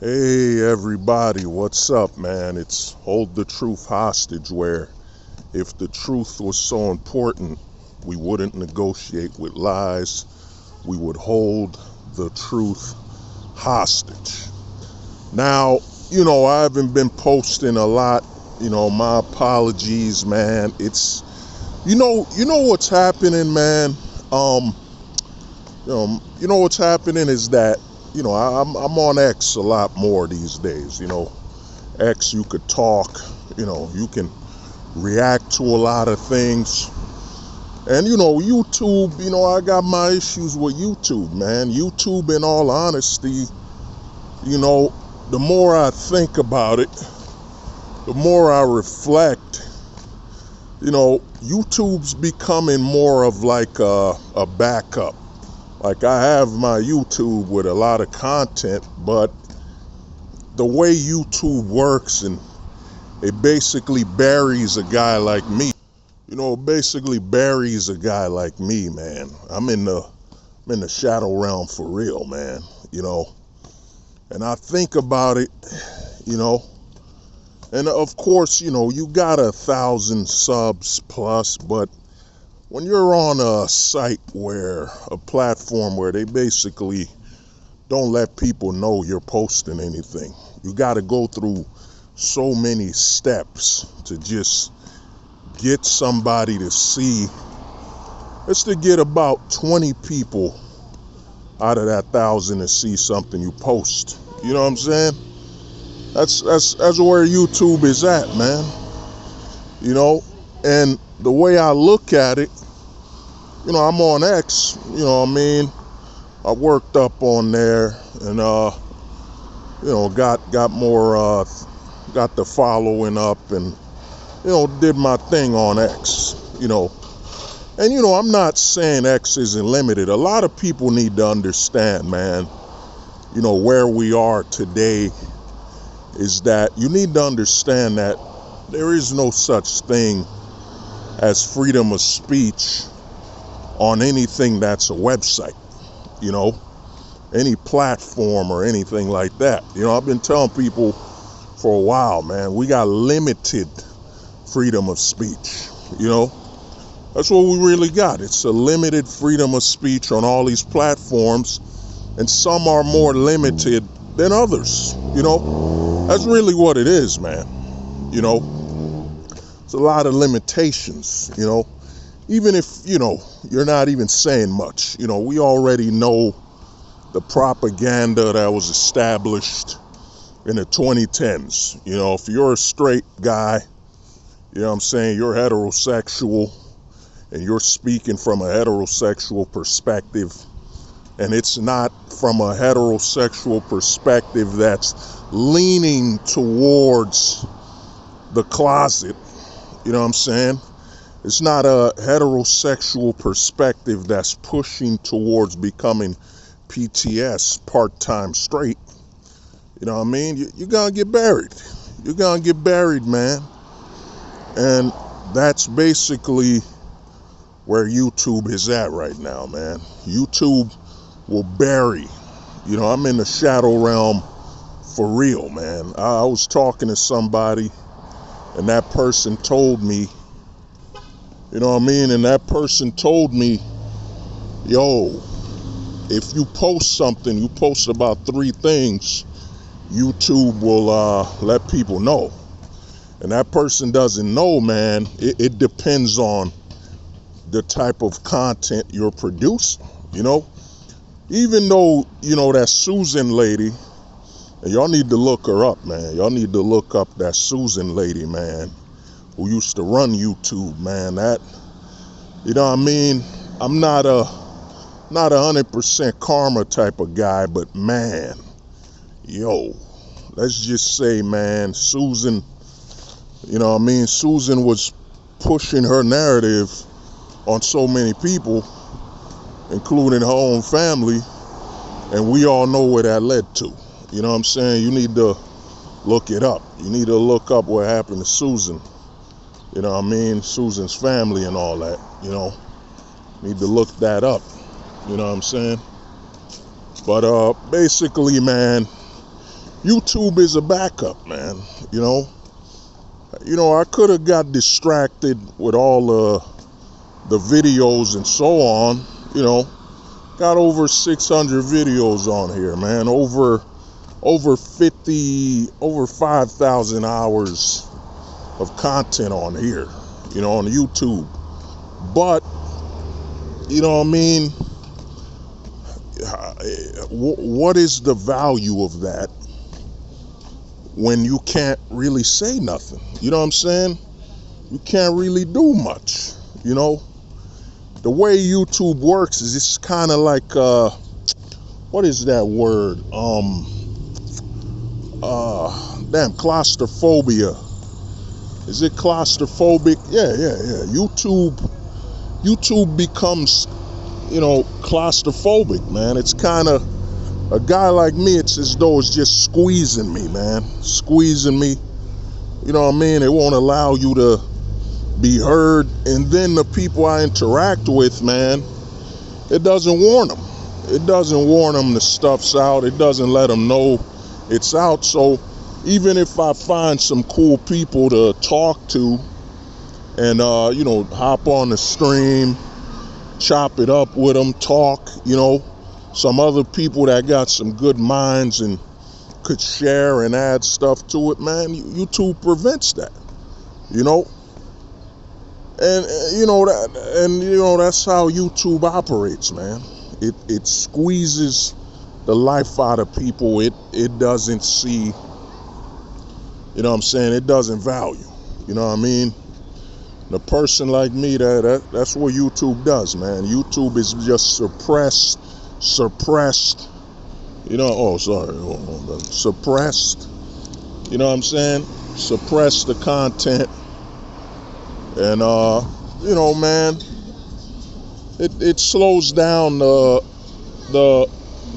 Hey everybody, what's up, man? It's Hold the Truth Hostage, where if the truth was so important, we wouldn't negotiate with lies. We would hold the truth hostage. Now, I haven't been posting a lot. My apologies, man. It's what's happening, man. Um, what's happening is that I'm on X a lot more these days. X, you could talk, you can react to a lot of things. And YouTube, I got my issues with YouTube, man. YouTube, in all honesty, the more I think about it, the more I reflect, YouTube's becoming more of like a backup. Like, I have my YouTube with a lot of content, but the way YouTube works, and it basically buries a guy like me. It basically buries a guy like me, man. I'm in the shadow realm for real, man. And I think about it, and of course, you got 1,000 subs plus, but when you're on a site a platform where they basically don't let people know you're posting anything, you got to go through so many steps to just get somebody to see. It's to get about 20 people out of that 1,000 to see something you post. You know what I'm saying? That's where YouTube is at, man. And the way I look at it, I'm on X, I worked up on there and, got more, got the following up and, did my thing on X, And, I'm not saying X isn't limited. A lot of people need to understand, man, where we are today is that you need to understand that there is no such thing as freedom of speech on anything that's a website, any platform or anything like that. I've been telling people for a while, man, we got limited freedom of speech, That's what we really got. It's a limited freedom of speech on all these platforms, and some are more limited than others, That's really what it is, man, It's a lot of limitations, Even if, you're not even saying much. We already know the propaganda that was established in the 2010s. If you're a straight guy, you're heterosexual, and you're speaking from a heterosexual perspective, and it's not from a heterosexual perspective that's leaning towards the closet, It's not a heterosexual perspective that's pushing towards becoming PTS, part-time straight. You're gonna get buried. You're gonna get buried, man. And that's basically where YouTube is at right now, man. YouTube will bury. I'm in the shadow realm for real, man. I was talking to somebody, and that person told me, And that person told me, yo, if you post something, you post about 3 things, YouTube will let people know. And that person doesn't know, man. It depends on the type of content you're producing, Even though, that Susan lady, and y'all need to look her up, man. Y'all need to look up that Susan lady, man, who used to run YouTube, man. That, I'm not a 100% karma type of guy, but man, let's just say, man, Susan, Susan was pushing her narrative on so many people, including her own family, and we all know where that led to. You need to look it up. You need to look up what happened to Susan. Susan's family and all that, Need to look that up. But basically, man, YouTube is a backup, man. I could have got distracted with all the videos and so on. Got over 600 videos on here, man. Over 5,000 hours of content on here, on YouTube. But, what is the value of that when you can't really say nothing? You know what I'm saying? You can't really do much, The way YouTube works is it's kind of like, what is that word? Claustrophobia. Is it claustrophobic? Yeah. YouTube becomes, claustrophobic, man. It's kind of, a guy like me, it's as though it's just squeezing me, man. Squeezing me. You know what I mean? It won't allow you to be heard. And then the people I interact with, man, it doesn't warn them. It doesn't warn them the stuff's out. It doesn't let them know it's out. So even if I find some cool people to talk to and, hop on the stream, chop it up with them, talk, some other people that got some good minds and could share and add stuff to it, man, YouTube prevents that, and that's how YouTube operates, man. It squeezes the life out of people. It doesn't see, it doesn't value, The person like me, that's what YouTube does, man. YouTube is just suppressed, suppressed, suppress the content. And, man, it slows down the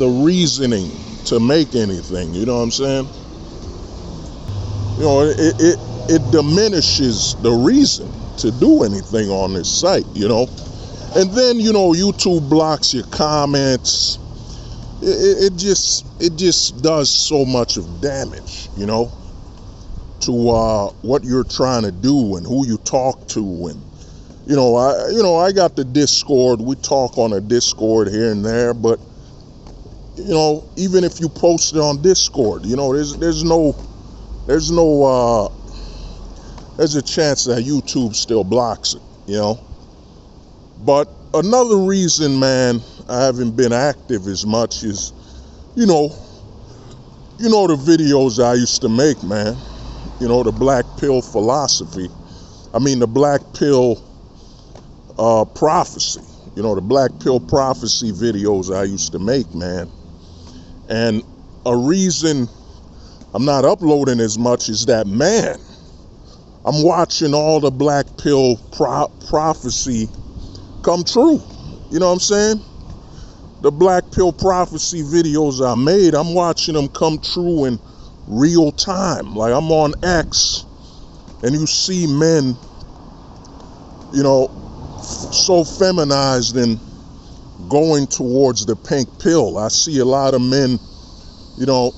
reasoning to make anything, you know what I'm saying? It diminishes the reason to do anything on this site, And then, YouTube blocks your comments. It just does so much of damage, to what you're trying to do and who you talk to. And, I got the Discord. We talk on a Discord here and there, but, even if you post it on Discord, there's a chance that YouTube still blocks it, But another reason, man, I haven't been active as much is, the videos I used to make, man. The black pill philosophy. The black pill prophecy. The black pill prophecy videos I used to make, man. And a reason I'm not uploading as much is that, man, I'm watching all the black pill prophecy come true. You know what I'm saying? The black pill prophecy videos I made, I'm watching them come true in real time. Like, I'm on X and you see men, so feminized and going towards the pink pill. I see a lot of men,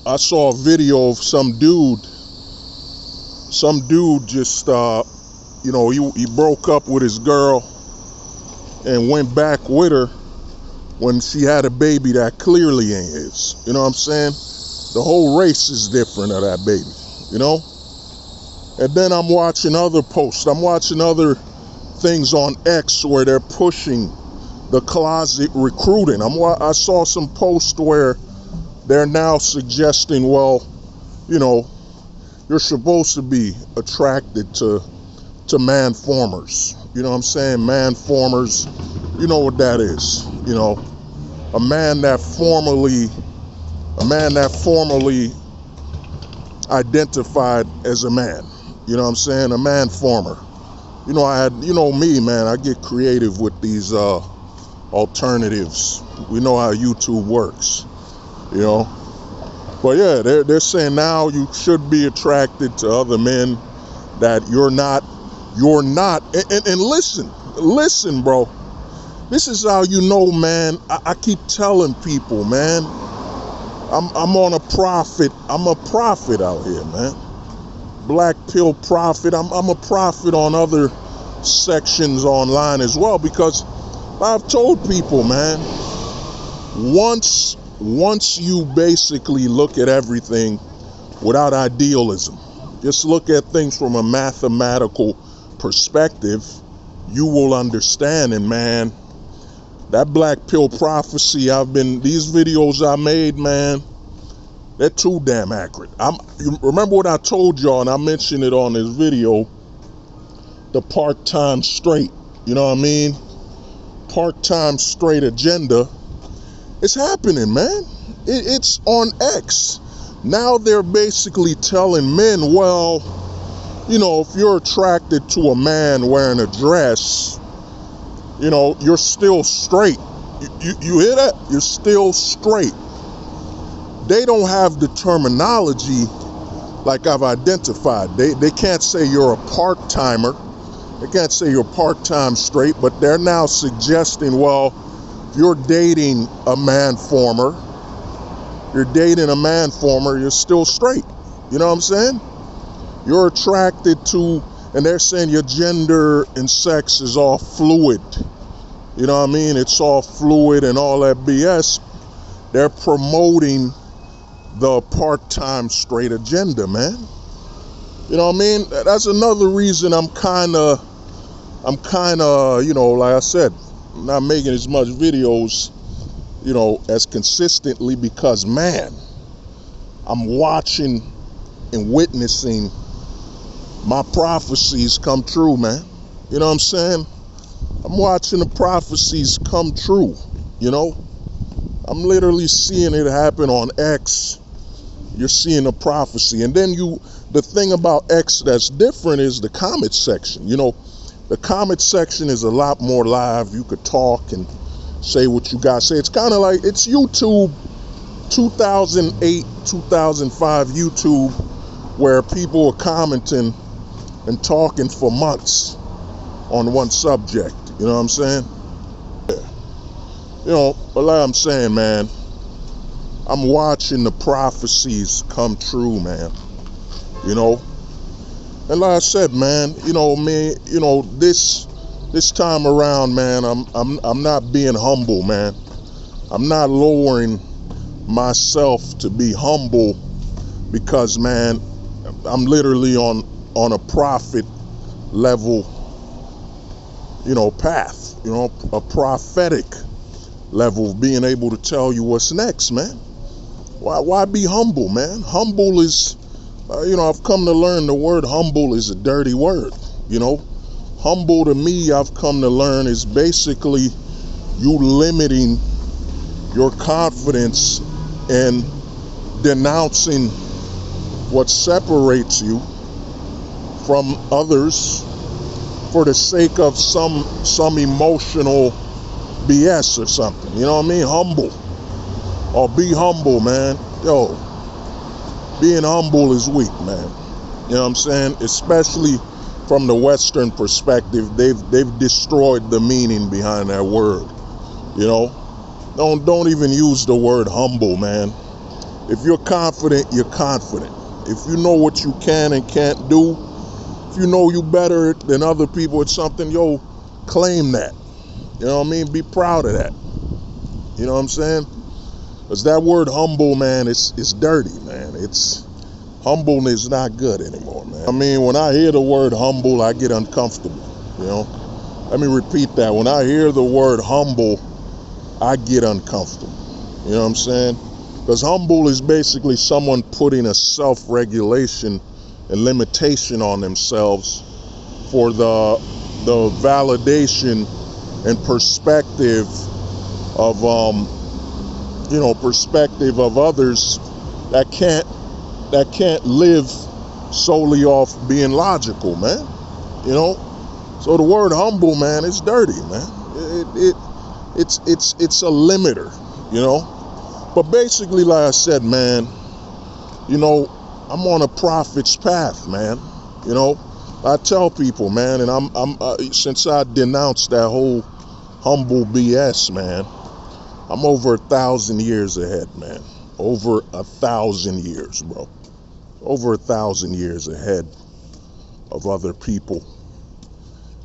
I saw a video of some dude just, he broke up with his girl and went back with her when she had a baby that clearly ain't his. You know what I'm saying? The whole race is different of that baby, And then I'm watching other posts. I'm watching other things on X where they're pushing the closet recruiting. I saw some posts where they're now suggesting, well, you're supposed to be attracted to man formers. You know what I'm saying? Man formers, you know what that is. A man that formerly identified as a man. You know what I'm saying? A man former. Me, man, I get creative with these alternatives. We know how YouTube works, But yeah, they're saying now you should be attracted to other men that you're not. And listen, bro. This is how man. I keep telling people, man. I'm on a prophet. I'm a prophet out here, man. Black pill prophet. I'm a prophet on other sections online as well, because I've told people, man, once you basically look at everything without idealism, just look at things from a mathematical perspective, you will understand. And man, that black pill prophecy, these videos I made, man, they're too damn accurate. You remember what I told y'all, and I mentioned it on this video, the part-time straight, you know what I mean? Part-time straight agenda. It's happening, man. It's on X. Now they're basically telling men, well, you know, if you're attracted to a man wearing a dress, you know, you're still straight. You hear that? You're still straight. They don't have the terminology like I've identified. They can't say you're a part-timer. They can't say you're part-time straight, but they're now suggesting, well, if you're dating a man-former, you're still straight. You know what I'm saying? You're attracted to, and they're saying your gender and sex is all fluid. You know what I mean? It's all fluid and all that BS. They're promoting the part-time straight agenda, man. You know what I mean? That's another reason I'm kind of, you know, like I said, not making as much videos, you know, as consistently, because, man, I'm watching and witnessing my prophecies come true, man. You know what I'm saying? I'm watching the prophecies come true, you know? I'm literally seeing it happen on X. You're seeing a prophecy. And then the thing about X that's different is the comment section. You know, the comment section is a lot more live. You could talk and say what you got to say. It's kind of like, it's YouTube 2008, 2005 YouTube, where people are commenting and talking for months on one subject. You know what I'm saying? Yeah. You know, but like I'm saying, man, I'm watching the prophecies come true, man. You know? And like I said, man, you know, me, you know, this time around, man, I'm not being humble, man. I'm not lowering myself to be humble, because, man, I'm literally on a prophet level, you know, path, you know, a prophetic level, being able to tell you what's next, man. Why be humble, man? Humble is, you know, I've come to learn the word humble is a dirty word, you know. Humble to me, I've come to learn, is basically you limiting your confidence and denouncing what separates you from others for the sake of some emotional BS or something. You know what I mean? Humble. Or be humble, man. Yo, being humble is weak, man. You know what I'm saying? Especially from the Western perspective, they've destroyed the meaning behind that word. You know? Don't even use the word humble, man. If you're confident, you're confident. If you know what you can and can't do, if you know you better than other people at something, yo, claim that. You know what I mean? Be proud of that. You know what I'm saying? Because that word humble, man, it's dirty, man. Humbleness is not good anymore, man. I mean, when I hear the word humble, I get uncomfortable, you know? Let me repeat that. When I hear the word humble, I get uncomfortable. You know what I'm saying? Because humble is basically someone putting a self-regulation and limitation on themselves for the validation and perspective of you know, perspective of others that can't live solely off being logical, man. You know? So the word humble, man, it's dirty, man. It's a limiter, you know? But basically, like I said, man, you know, I'm on a prophet's path, man. You know, I tell people, man, and I'm since I denounced that whole humble BS, man, I'm over 1,000 years ahead, man. over 1,000 years, bro. Over 1,000 years ahead of other people.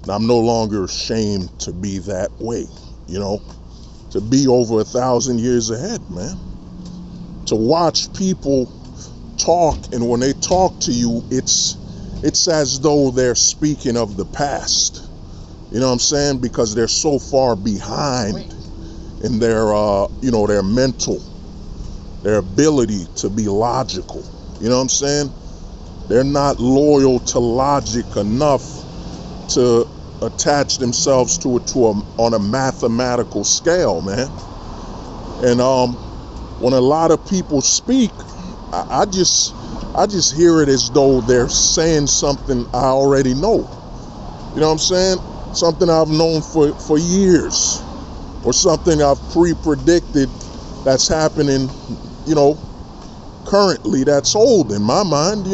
And I'm no longer ashamed to be that way, you know, to be over 1,000 years ahead, man. To watch people talk, and when they talk to you, it's as though they're speaking of the past. You know what I'm saying? Because they're so far behind in their, their mental, their ability to be logical. You know what I'm saying? They're not loyal to logic enough to attach themselves to it on a mathematical scale, man. And when a lot of people speak, I just hear it as though they're saying something I already know. You know what I'm saying? Something I've known for years, or something I've pre-predicted that's happening, currently, that's old in my mind.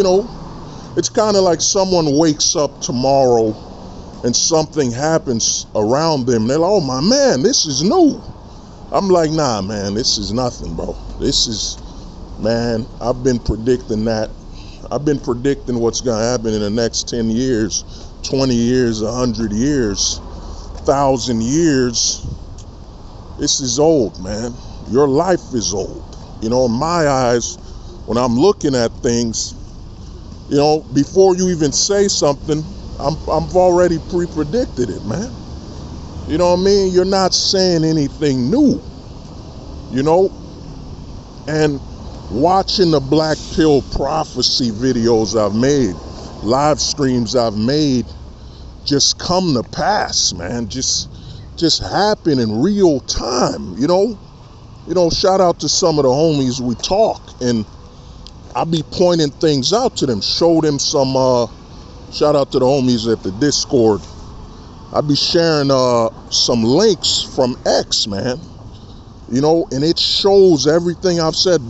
It's kind of like someone wakes up tomorrow and something happens around them. They're like, oh my man, this is new. I'm like, nah, man, this is nothing, bro. Man, I've been predicting that. I've been predicting what's going to happen in the next 10 years, 20 years, 100 years, 1,000 years. This is old, man. Your life is old. In my eyes, when I'm looking at things, before you even say something, I've already pre-predicted it, man. You know what I mean? You're not saying anything new, and watching the black pill prophecy videos I've made, live streams I've made, just come to pass, man. Just happen in real time, shout out to some of the homies we talk, and I be pointing things out to them, show them some, shout out to the homies at the Discord. I be sharing some links from X, man, and it shows everything I've said,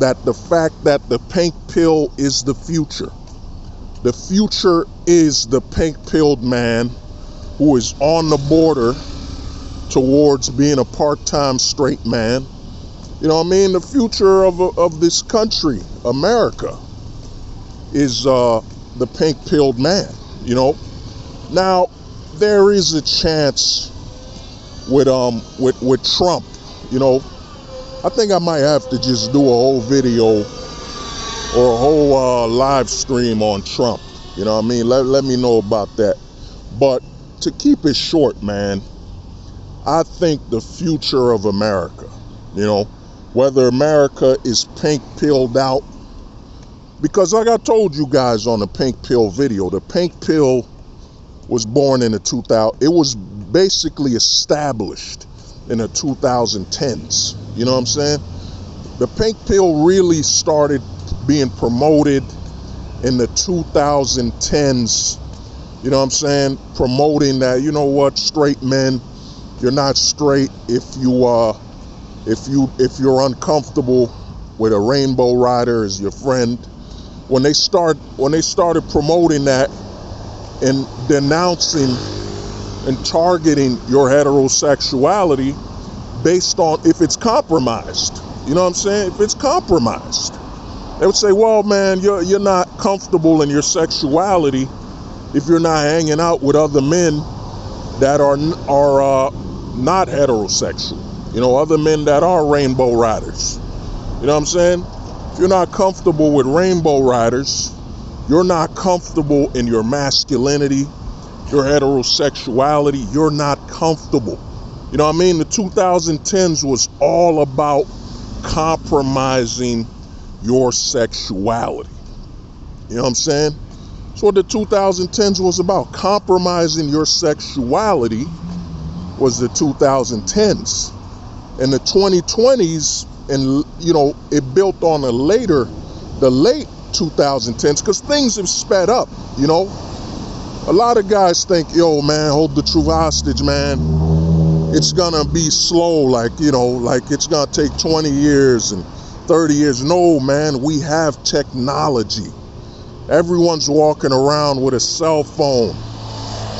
that the fact that the pink pill is the future. The future is the pink-pilled man who is on the border towards being a part-time straight man. You know what I mean? The future of this country, America, is the pink-pilled man, Now, there is a chance with Trump, I think I might have to just do a whole video or a whole live stream on Trump. You know what I mean? Let me know about that. But to keep it short, man, I think the future of America, whether America is pink-pilled out, because like I told you guys on the pink pill video, the pink pill was born in the 2000s. It was basically established in the 2010s. You know what I'm saying? The pink pill really started being promoted in the 2010s. You know what I'm saying? Promoting that, straight men, you're not straight if you're uncomfortable with a rainbow rider as your friend. When they started promoting that and denouncing and targeting your heterosexuality based on if it's compromised. You know what I'm saying? If it's compromised. They would say, well, man, you're not comfortable in your sexuality if you're not hanging out with other men that are not heterosexual. Other men that are rainbow riders. You know what I'm saying? If you're not comfortable with rainbow riders, you're not comfortable in your masculinity, your heterosexuality, you're not comfortable. You know what I mean? The 2010s was all about compromising your sexuality. You know what I'm saying? That's what the 2010s was about. Compromising your sexuality was the 2010s. And the 2020s, and it built on the late 2010s, because things have sped up. A lot of guys think, yo, man, hold the truth hostage, man. It's gonna be slow, like it's gonna take 20 years and 30 years. No, man, we have technology. Everyone's walking around with a cell phone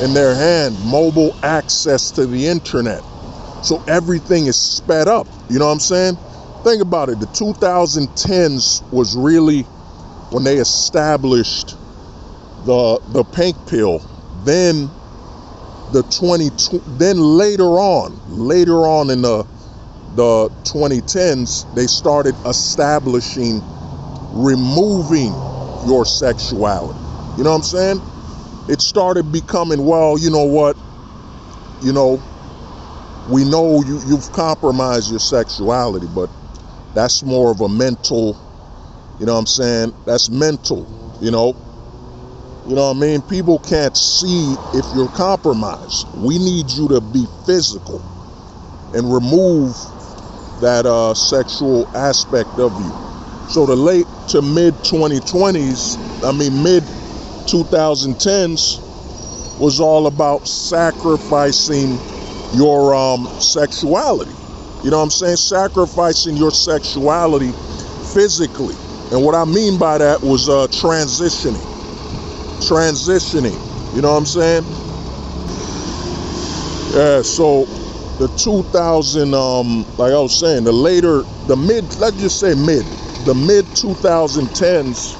in their hand, mobile access to the internet. So everything is sped up. You know what I'm saying? think about it. The 2010s was really when they established the pink pill. Then then later on in the 2010s, they started establishing removing your sexuality. You know what I'm saying? It started becoming, well, you know what? You know, we know you've compromised your sexuality, but that's more of a mental, you know what I'm saying? That's mental, you know? You know what I mean? People can't see if you're compromised. We need you to be physical and remove that sexual aspect of you. So the late to mid 2020s, mid 2010s was all about sacrificing your sexuality. You know what I'm saying? Sacrificing your sexuality physically. And what I mean by that was transitioning, you know what I'm saying? Yeah, so the 2000, like I was saying, the mid 2010s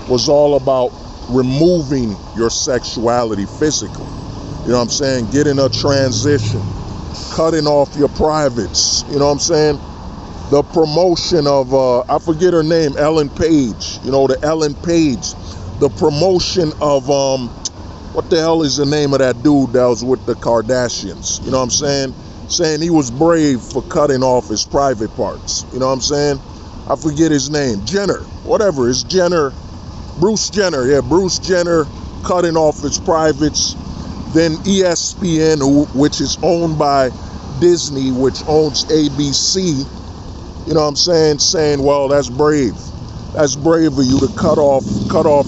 was all about removing your sexuality physically. You know what I'm saying? Getting a transition, cutting off your privates, you know what I'm saying? The promotion of, I forget her name, Ellen Page, you know, the Ellen Page. The promotion of, what the hell is the name of that dude that was with the Kardashians? You know what I'm saying? Saying he was brave for cutting off his private parts. You know what I'm saying? I forget his name. Jenner, whatever, it's Jenner. Bruce Jenner, yeah, Bruce Jenner cutting off his privates. Then ESPN, which is owned by Disney, which owns ABC, you know what I'm saying? Saying, well, that's brave. That's brave of you to cut off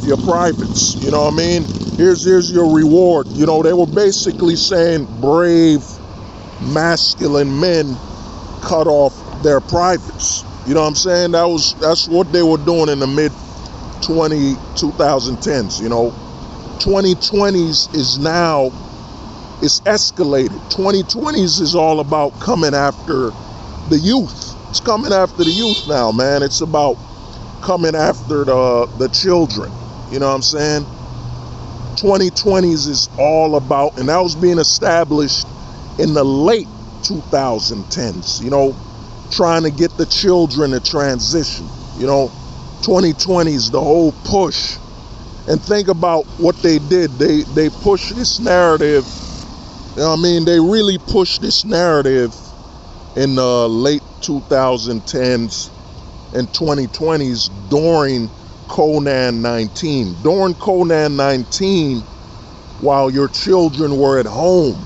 your privates. You know what I mean? Here's your reward. You know, they were basically saying brave, masculine men cut off their privates. You know what I'm saying? That's what they were doing in the mid 2010s. You know, 2020s is now, it's escalated. 2020s is all about coming after the youth. It's coming after the youth now, man. It's about coming after the children. You know what I'm saying? 2020s is all about, and that was being established in the late 2010s, you know, trying to get the children to transition. You know, 2020s, the whole push. And think about what they did. They pushed this narrative. You know what I mean? They really pushed this narrative in the late 2010s and 2020s during Conan 19. During Conan 19, while your children were at home,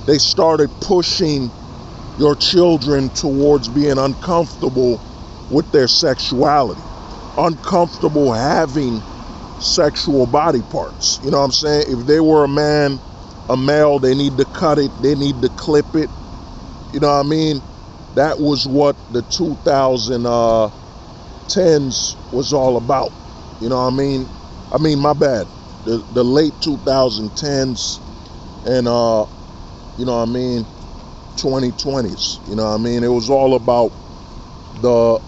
they started pushing your children towards being uncomfortable with their sexuality, uncomfortable having sexual body parts. You know what I'm saying? If they were a male, they need to cut it, they need to clip it. You know what I mean? That was what the 2010s was all about. You know what I mean? My bad. The late 2010s and you know what I mean, 2020s. You know what I mean? It was all about the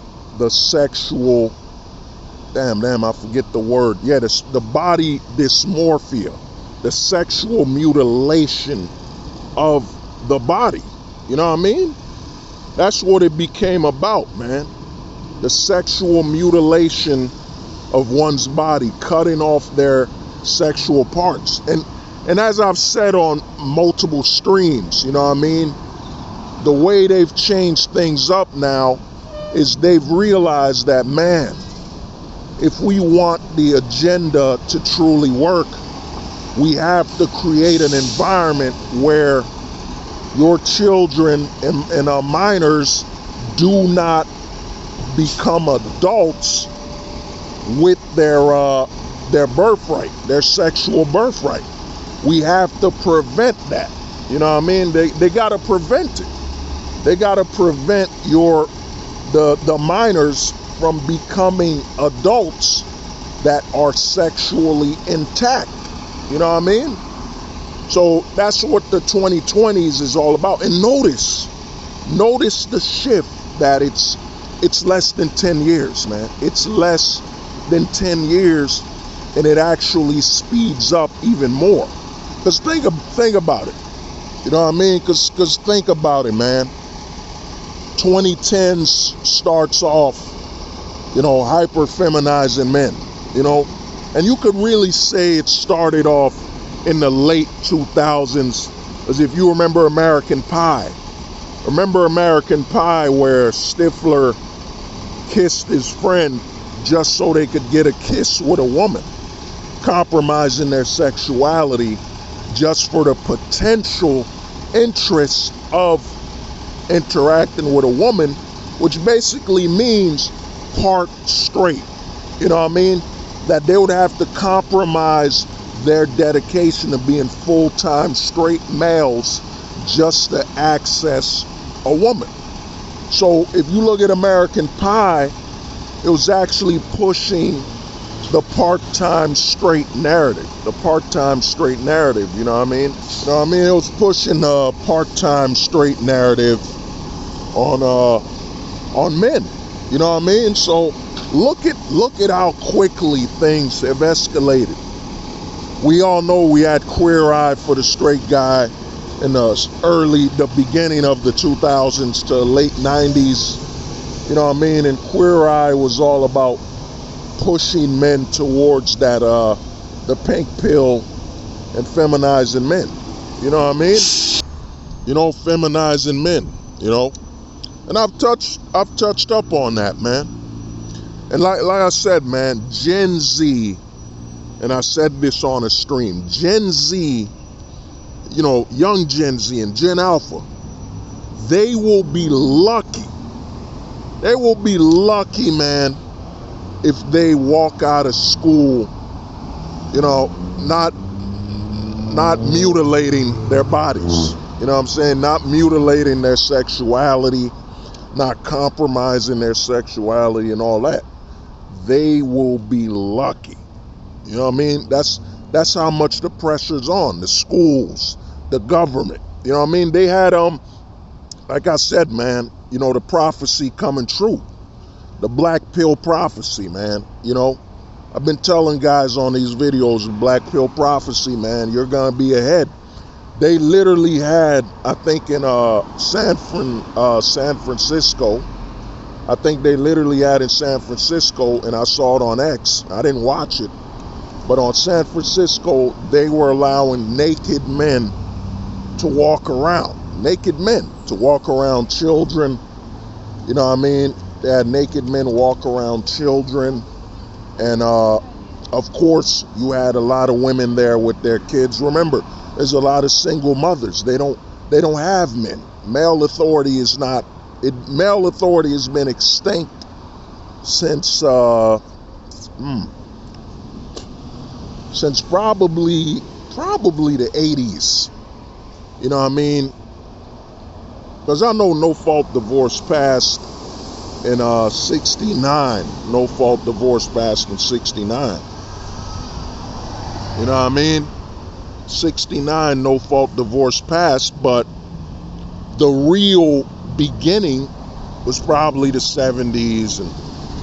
sexual, damn, I forget the word. Yeah, the body dysmorphia, the sexual mutilation of the body. You know what I mean? That's what it became about, man. The sexual mutilation of one's body, cutting off their sexual parts. And as I've said on multiple streams, you know what I mean? The way they've changed things up now is they've realized that, man, if we want the agenda to truly work, we have to create an environment where your children and minors do not become adults with their birthright, their sexual birthright. We have to prevent that. You know what I mean? They got to prevent it. They got to prevent the minors from becoming adults that are sexually intact. You know what I mean? So that's what the 2020s is all about. And notice the shift that it's it's less than 10 years, man. It's less than 10 years, and it actually speeds up even more. Because think about it. You know what I mean? Because think about it, man. 2010s starts off, hyper feminizing men, and you could really say it started off in the late 2000s, as if you remember American Pie. Remember American Pie, where Stifler kissed his friend just so they could get a kiss with a woman, compromising their sexuality just for the potential interest of interacting with a woman, which basically means part straight. You know what I mean? That they would have to compromise their dedication to being full-time straight males just to access a woman. So if you look at American Pie, it was actually pushing the part-time straight narrative. The part-time straight narrative, you know what I mean? You know what I mean? It was pushing the part-time straight narrative on men. You know what I mean? So look at how quickly things have escalated. We all know we had Queer Eye for the straight guy in the beginning of the 2000s to late 90s. You know what I mean? And Queer Eye was all about pushing men towards that the pink pill and feminizing men. You know what I mean? Feminizing men, And I've touched up on that, man. And like I said, man, Gen Z, and I said this on a stream, Gen Z, young Gen Z and Gen Alpha, they will be lucky. They will be lucky, man, if they walk out of school, not mutilating their bodies. You know what I'm saying? Not mutilating their sexuality, not compromising their sexuality and all that. They will be lucky. You know what I mean? That's how much the pressure's on the schools, the government. You know what I mean? They had like I said, man, the prophecy coming true. The black pill prophecy, man. I've been telling guys on these videos, black pill prophecy, man, you're gonna be ahead. They literally had, I think in San Francisco, I think they literally had in San Francisco, and I saw it on X. I didn't watch it, but on San Francisco, they were allowing naked men to walk around. Naked men to walk around children. You know what I mean? They had naked men walk around children. And of course, you had a lot of women there with their kids. Remember, there's a lot of single mothers. They don't have men. Male authority has been extinct since probably the 80s. You know what I mean? Because I know no fault divorce passed in 69. No fault divorce passed in 69. You know what I mean? 69 no fault divorce passed, but the real beginning was probably the 70s,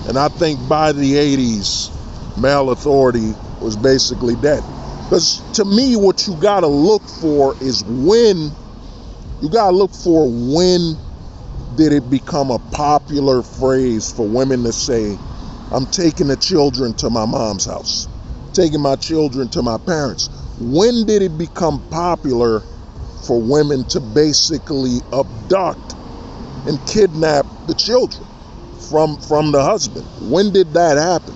and I think by the 80s male authority was basically dead. Because to me, what you gotta look for is when did it become a popular phrase for women to say, I'm taking the children to my mom's house, taking my children to my parents. When did it become popular for women to basically abduct and kidnap the children from the husband? When did that happen?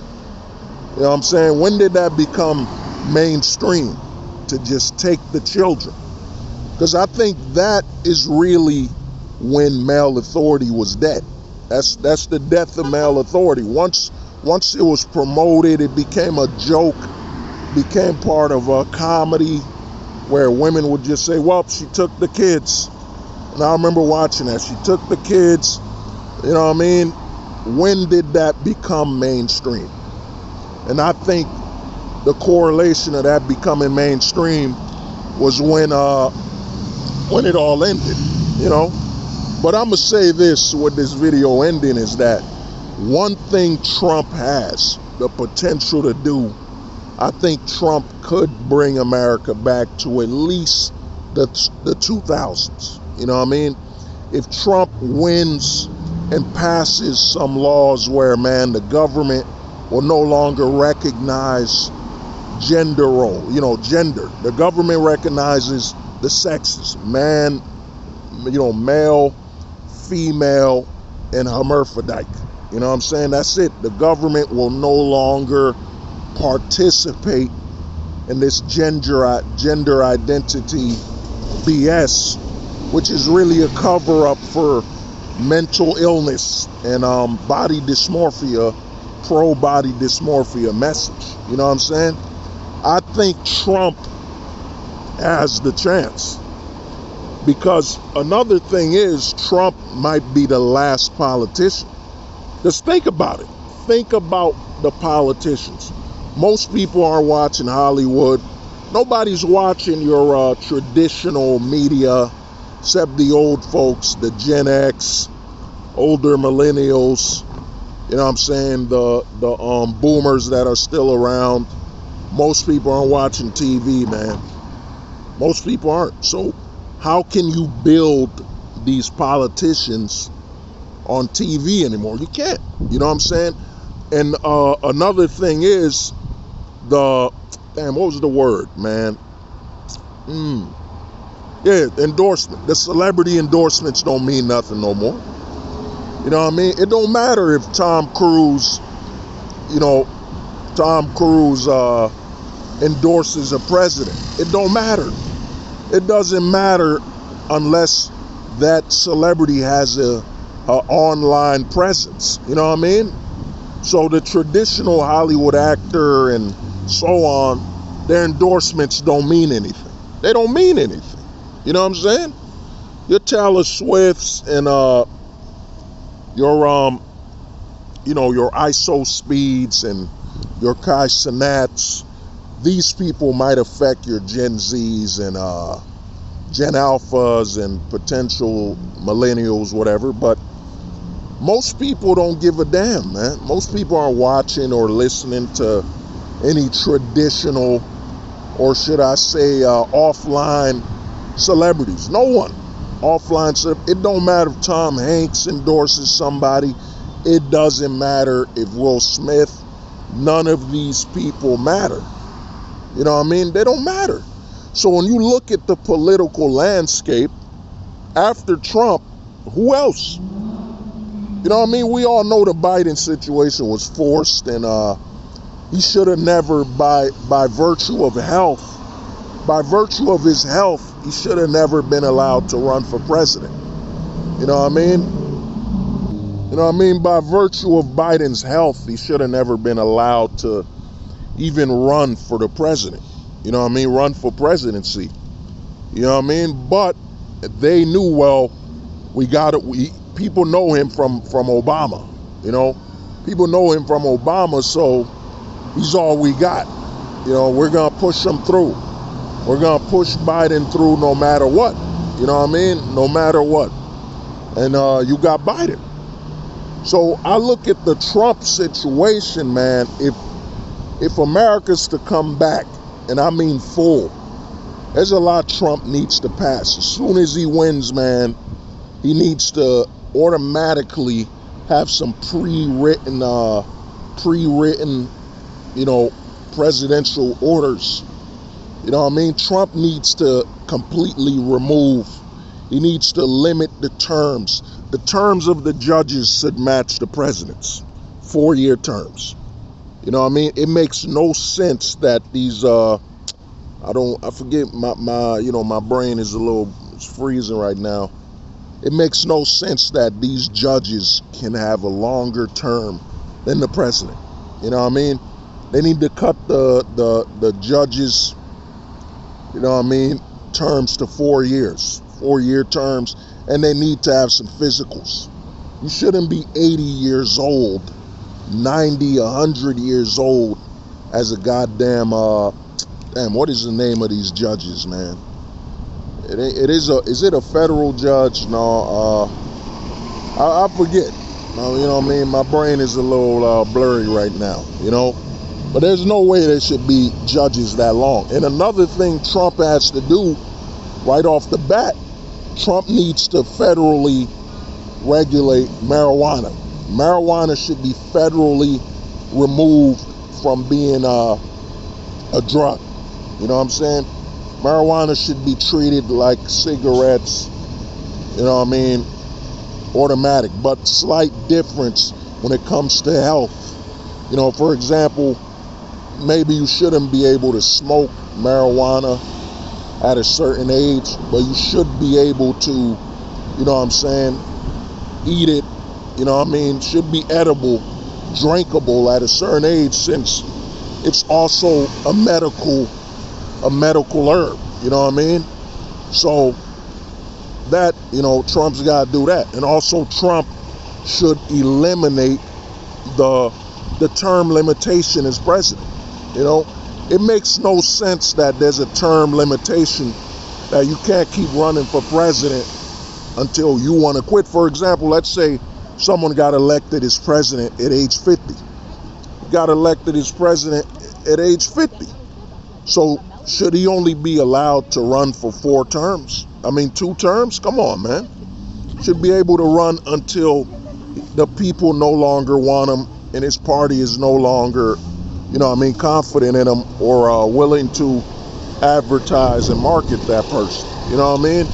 You know what I'm saying? When did that become mainstream, to just take the children? Because I think that is really when male authority was dead. That's the death of male authority. Once it was promoted, it became a joke, became part of a comedy where women would just say, well, she took the kids. And I remember watching that. She took the kids. You know what I mean? When did that become mainstream? And I think the correlation of that becoming mainstream was when it all ended, But I'm gonna say this with this video ending is that one thing Trump has the potential to do, I think Trump could bring America back to at least the 2000s. You know what I mean? If Trump wins and passes some laws where, man, the government will no longer recognize gender role, gender. The government recognizes the sexes, man, male, female, and hermaphrodite. You know what I'm saying? That's it. The government will no longer participate in this gender identity BS, which is really a cover-up for mental illness and body dysmorphia, pro-body dysmorphia message. You know what I'm saying? I think Trump has the chance. Because another thing is, Trump might be the last politician. Just think about it. Think about the politicians. Most people aren't watching Hollywood. Nobody's watching your traditional media, except the old folks, the Gen X, older millennials. You know what I'm saying? The boomers that are still around. Most people aren't watching TV, man. Most people aren't. So how can you build these politicians on TV anymore? You can't. You know what I'm saying? And another thing is what was the word, man? Yeah, endorsement. The celebrity endorsements don't mean nothing no more. You know what I mean? It don't matter if Tom Cruise endorses a president. It don't matter. It doesn't matter unless that celebrity has a online presence. You know what I mean? So the traditional Hollywood actor and so on, their endorsements don't mean anything. They don't mean anything. You know what I'm saying? Your Taylor Swifts and your ISO Speeds and your Kai Cenats, these people might affect your Gen Zs and Gen Alphas and potential millennials, whatever, but most people don't give a damn, man. Most people aren't watching or listening to any traditional, or should I say offline celebrities. No one. Offline, it don't matter if Tom Hanks endorses somebody. It doesn't matter if Will Smith. None of these people matter. You know what I mean? They don't matter. So when you look at the political landscape, after Trump, who else? You know what I mean? We all know the Biden situation was forced, and he should have never, by virtue of his health, he should have never been allowed to run for president. You know what I mean? You know what I mean? By virtue of Biden's health, he should have never been allowed to even run for the president. You know what I mean? Run for presidency. You know what I mean? But they knew, well, people know him from Obama. You know? People know him from Obama, so he's all we got. You know, we're going to push him through. We're going to push Biden through no matter what. You know what I mean? No matter what. And you got Biden. So I look at the Trump situation, man. If America's to come back, and I mean full, there's a lot Trump needs to pass. As soon as he wins, man, he needs to automatically have some pre-written, presidential orders. You know what I mean? Trump needs to completely remove. He needs to limit the terms. The terms of the judges should match the president's 4-year terms. You know what I mean? It makes no sense that these I forget, my brain is it's freezing right now. It makes no sense that these judges can have a longer term than the president. You know what I mean? They need to cut the judges, you know what I mean, terms to 4 years, 4-year terms, and they need to have some physicals. You shouldn't be 80 years old, 90, 100 years old as a goddamn, what is the name of these judges, man? Is it a federal judge? No, I forget. You know what I mean? My brain is a little blurry right now, you know? But there's no way there should be judges that long. And another thing Trump has to do right off the bat, Trump needs to federally regulate marijuana. Marijuana should be federally removed from being a drug. You know what I'm saying? Marijuana should be treated like cigarettes, you know what I mean? Automatic, but slight difference when it comes to health. You know, for example, maybe you shouldn't be able to smoke marijuana at a certain age, but you should be able to, you know what I'm saying, eat it, you know what I mean, should be edible, drinkable at a certain age, since it's also a medical herb, you know what I mean? So that, you know, Trump's got to do that. And also Trump should eliminate the term limitation as president. You know, it makes no sense that there's a term limitation, that you can't keep running for president until you want to quit. For example, let's say someone got elected as president at age 50. Got elected as president at age 50. So should he only be allowed to run for 4 terms? I mean, 2 terms? Come on, man. Should be able to run until the people no longer want him and his party is no longer, you know what I mean, confident in him or willing to advertise and market that person. You know what I mean?